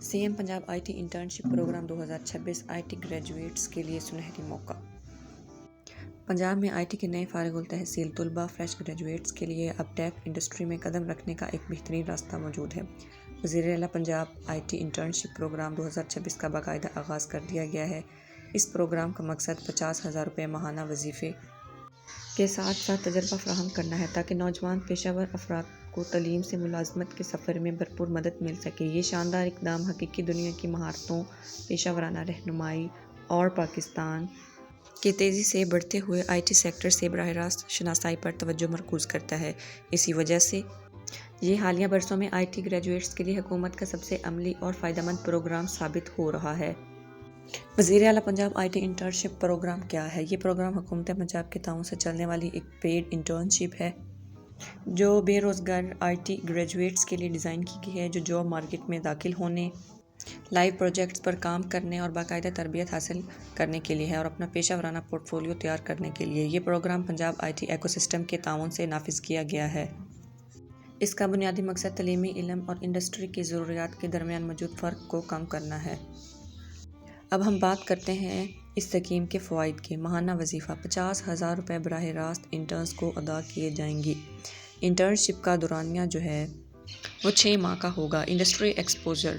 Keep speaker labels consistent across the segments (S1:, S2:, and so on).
S1: C M Punjab I T internship programme 2026 IT graduates کے لیے سنہری موقع۔ پنجاب میں آئی ٹی کے نئے فارغ التحصیل طلباء فریش گریجویٹس کے لیے اب ٹیک انڈسٹری میں قدم رکھنے کا ایک بہترین راستہ موجود ہے۔ وزیر اعلیٰ Punjab I T internship programme 2026 کا باقاعدہ آغاز کر دیا گیا ہے۔ اس پروگرام کا مقصد 50,000 روپے ماہانہ وظیفے کے ساتھ ساتھ تجربہ فراہم کرنا ہے تاکہ نوجوان پیشہ ور افراد کو تعلیم سے ملازمت کے سفر میں بھرپور مدد مل سکے۔ یہ شاندار اقدام حقیقی دنیا کی مہارتوں، پیشہ ورانہ رہنمائی اور پاکستان کے تیزی سے بڑھتے ہوئے آئی ٹی سیکٹر سے براہ راست شناسائی پر توجہ مرکوز کرتا ہے۔ اسی وجہ سے یہ حالیہ برسوں میں آئی ٹی گریجویٹس کے لیے حکومت کا سب سے عملی اور فائدہ مند پروگرام ثابت ہو رہا ہے۔ وزیر اعلیٰ Punjab I T internship programme کیا ہے؟ یہ پروگرام حکومت پنجاب کے تعاون سے چلنے والی ایک پیڈ انٹرنشپ ہے جو بے روزگار آئی ٹی گریجویٹس کے لیے ڈیزائن کی گئی ہے، جو جاب مارکیٹ میں داخل ہونے، لائیو پروجیکٹس پر کام کرنے اور باقاعدہ تربیت حاصل کرنے کے لیے ہے اور اپنا پیشہ ورانہ پورٹ فولیو تیار کرنے کے لیے۔ یہ programme Punjab I T ecosystem کے تعاون سے نافذ کیا گیا ہے۔ اس کا بنیادی مقصد تعلیمی علم اور انڈسٹری کی ضروریات کے درمیان موجود فرق کو کم کرنا ہے۔ اب ہم بات کرتے ہیں اس اسکیم کے فوائد کے۔ ماہانہ وظیفہ 50,000 روپے براہ راست انٹرنز کو ادا کیے جائیں گے۔ انٹرنشپ کا دورانیہ جو ہے وہ 6 ماہ کا ہوگا۔ انڈسٹری ایکسپوژر،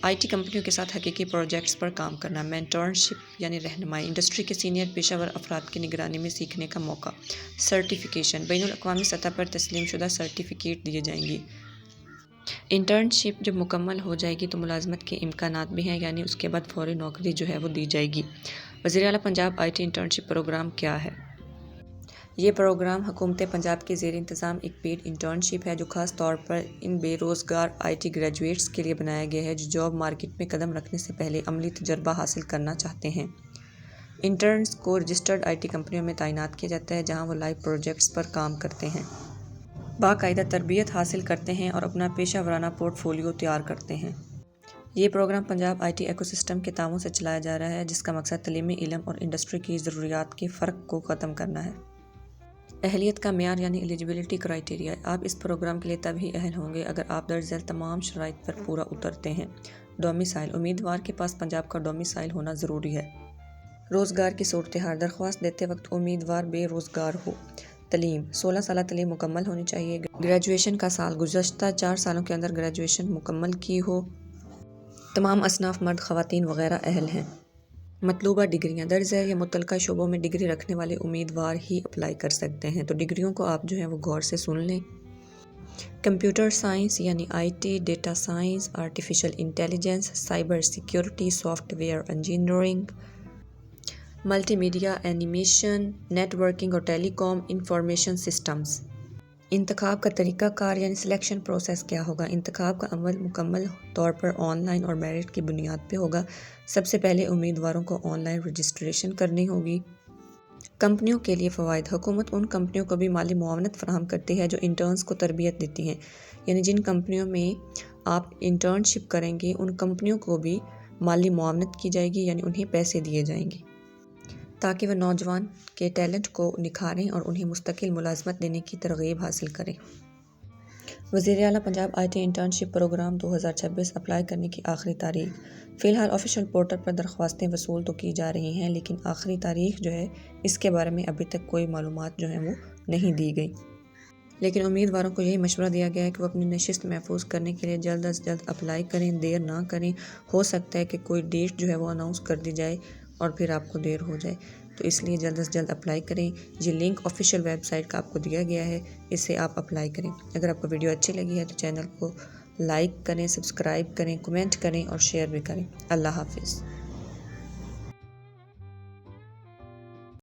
S1: آئی ٹی کمپنیوں کے ساتھ حقیقی پروجیکٹس پر کام کرنا۔ مینٹرشپ یعنی رہنمائی، انڈسٹری کے سینئر پیشہ ور افراد کی نگرانی میں سیکھنے کا موقع۔ سرٹیفکیشن، بین الاقوامی سطح پر تسلیم شدہ سرٹیفکیٹ دیے جائیں گے۔ انٹرنشپ جب مکمل ہو جائے گی تو ملازمت کے امکانات بھی ہیں، یعنی اس کے بعد فوری نوکری جو ہے وہ دی جائے گی۔ وزیر اعلیٰ Punjab I T internship programme کیا ہے؟ یہ پروگرام حکومت پنجاب کے زیر انتظام ایک پیڈ انٹرنشپ ہے جو خاص طور پر ان بے روزگار آئی ٹی گریجویٹس کے لیے بنایا گیا ہے جو جاب مارکیٹ میں قدم رکھنے سے پہلے عملی تجربہ حاصل کرنا چاہتے ہیں۔ انٹرنز کو رجسٹرڈ آئی ٹی کمپنیوں میں تعینات کیا جاتا ہے جہاں وہ لائیو پروجیکٹس پر کام کرتے ہیں، باقاعدہ تربیت حاصل کرتے ہیں اور اپنا پیشہ ورانہ پورٹ فولیو تیار کرتے ہیں۔ یہ programme Punjab I T ecosystem کے تعاون سے چلایا جا رہا ہے جس کا مقصد تعلیمی علم اور انڈسٹری کی ضروریات کے فرق کو ختم کرنا ہے۔ اہلیت کا معیار یعنی ایلیجبلٹی کرائیٹیریا، آپ اس پروگرام کے لیے تب ہی اہل ہوں گے اگر آپ درج ذیل تمام شرائط پر پورا اترتے ہیں۔ ڈومیسائل، امیدوار کے پاس پنجاب کا ڈومیسائل ہونا ضروری ہے۔ روزگار کی صورتحال، درخواست دیتے وقت امیدوار بے روزگار ہو۔ تعلیم، 16 سالہ تعلیم مکمل ہونی چاہیے۔ گریجویشن کا سال، گزشتہ 4 سالوں کے اندر گریجویشن مکمل کی ہو۔ تمام اصناف مرد، خواتین وغیرہ اہل ہیں۔ مطلوبہ ڈگریاں، درج ذیل یا متعلقہ شعبوں میں ڈگری رکھنے والے امیدوار ہی اپلائی کر سکتے ہیں، تو ڈگریوں کو آپ جو ہیں وہ غور سے سن لیں۔ کمپیوٹر سائنس یعنی I T, data science, artificial intelligence, cyber security, software engineering, multimedia, animation, networking اور ٹیلی کام انفارمیشن سسٹمز۔ انتخاب کا طریقہ کار یعنی سلیکشن پروسیس کیا ہوگا؟ انتخاب کا عمل مکمل طور پر آن لائن اور میرٹ کی بنیاد پہ ہوگا۔ سب سے پہلے امیدواروں کو آن لائن رجسٹریشن کرنی ہوگی۔ کمپنیوں کے لیے فوائد، حکومت ان کمپنیوں کو بھی مالی معاونت فراہم کرتی ہے جو انٹرنز کو تربیت دیتی ہیں، یعنی جن کمپنیوں میں آپ انٹرنشپ کریں گے ان کمپنیوں کو بھی مالی معاونت کی جائے گی، یعنی انہیں پیسے دیے جائیں گے تاکہ وہ نوجوان کے ٹیلنٹ کو نکھاریں اور انہیں مستقل ملازمت دینے کی ترغیب حاصل کریں۔ وزیر اعلیٰ Punjab I T internship programme 2026 apply کرنے کی آخری تاریخ۔ فی الحال آفیشیل پورٹل پر درخواستیں وصول تو کی جا رہی ہیں لیکن آخری تاریخ جو ہے اس کے بارے میں ابھی تک کوئی معلومات جو ہیں وہ نہیں دی گئی، لیکن امیدواروں کو یہی مشورہ دیا گیا ہے کہ وہ اپنی نشست محفوظ کرنے کے لیے جلد از جلد اپلائی کریں، دیر نہ کریں۔ ہو سکتا ہے کہ کوئی ڈیٹ جو ہے وہ اناؤنس کر دی جائے اور پھر آپ کو دیر ہو جائے، تو اس لیے جلد از جلد اپلائی کریں۔ یہ لنک آفیشیل ویب سائٹ کا آپ کو دیا گیا ہے، اس سے آپ اپلائی کریں۔ اگر آپ کو ویڈیو اچھی لگی ہے تو چینل کو لائک کریں، سبسکرائب کریں، کمنٹ کریں اور شیئر بھی کریں۔ اللہ حافظ۔